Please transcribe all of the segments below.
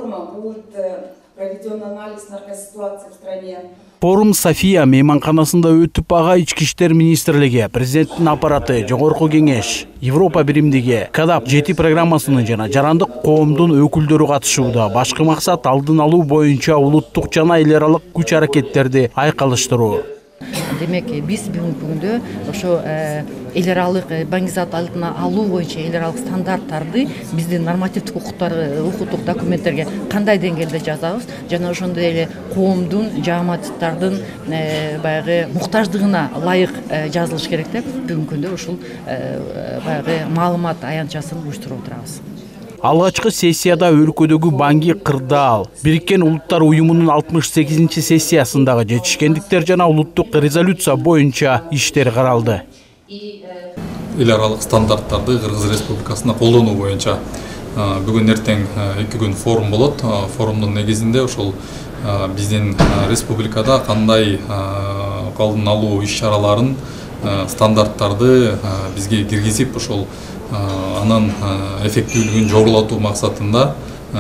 форума будет проведен анализ наркоситуации в стране. Форум София мейманканасында өтүп, ага ички иштер министрлиги, президенттин аппараты, жогорку кеңеш, Европа биримдиги, КАДАП 7 программасынын жана жарандык коомдун өкүлдөрү катышууда. Башкы максат алдын алуу боюнча улуттук жана эл аралык күч аракеттерди айкалыштыруу. Демек, биз бүгүнкү күндө ошо эл аралык баңгизат алдына алуу боюнча эл аралык стандарттарды биздин нормативдик укуктук документтерге кандай деңгээлде жазабыз жана ошондой эле коомдун, жааматтардын баягы муктаждыгына ылайык жазылыш керек деп бүгүнкү күндө ушул баягы маалымат аянтчасын уюштуруп отурабыз. Алгачкы сессияда өлкөдөгү Банги Кырдаал, Бириккен Улуттар Уюмунун 68-чи сессиясындагы жетишкендиктер жана улуттук резолюция боюнча иштер каралды. Эл аралык стандарттарды Кыргыз Республикасында колдонуу боюнча бүгүн эртең 2 күн форум болот. Форумдун негизинде ошол биздин республикада кандай алдын алуу иш-чараларын, стандарттарды бизге киргизип, ошол анын эффективдүүлүгүн жогорулатуу максатында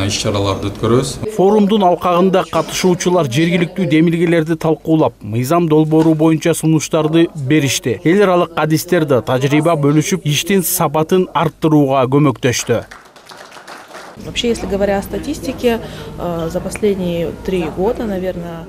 иш-чараларды өткөрөбүз. Форумдун алкагында катышуучулар жергиликтүү демилгелерди талкуулап, мыйзам долбоору боюнча сунуштарды беришти. Эл аралык адистерди тажрыйба бөлүшүп, иштин сапатын арттырууга көмөктөштү. Вообще, если говоря о статистике, за последние 3 года, наверное,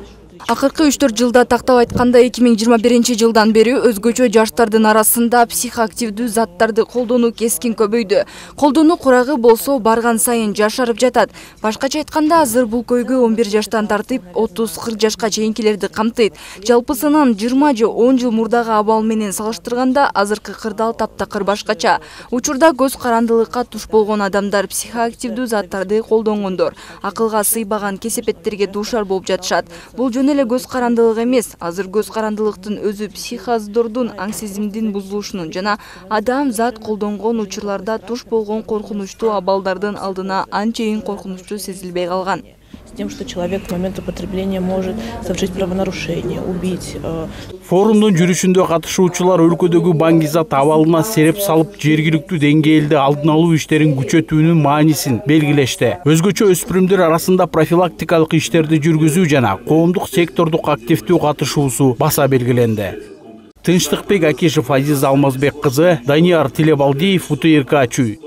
Акыркы 3-4 жылда тактап айтканда 2021 жылдан бери өзгөчө жаштардын арасында психоактивдүү заттарды колдонуу кескин көбөйдү. Колдонуу курагы болсо барган сайын жашарып жатат. Башкача айтканда, азыр бул көйгөй 11 жаштан тартып 30-40 жашка чейинкилерди камтыйт. Жалпысынан 20 же 10 жыл мурдагы абал менен салыштырганда азыркы кырдаал таптакыр башкача. Учурда көз карандылыкка туш болгон адамдар психоактивдүү заттарды колдонгондор, акылга сыйбаган кесепеттерге дуушар болуп жатышат. Бул жөн эле көз карандылык эмес, азыр көз карандылыктын өзү психоздордун, аң-сезимдин бузулушунун жана адам зат колдонгон учурларда туш болгон коркунучтуу абалдардын алдына анчейин коркунучтуу сезилбей калган. С тем, что человек в момент употребления может совершить правонарушение, убить. Форумдун жүрүшүндө катышуучулар өлкөдөгү баңгизат абалына сереп салып, жергиликтүү деңгээлде алдын алуу иштерин күчөтүүнүн маанисин белгилешти. Өзгөчө өспүрүмдөр арасында профилактикалык иштерди жүргүзүү жана коомдук сектордук активдүү катышуусу баса белгиленди. Тынчтыкбек Акишев, Азиза Алмазбек кызы, Данияр Тилебалдиев, УТРК Чүй.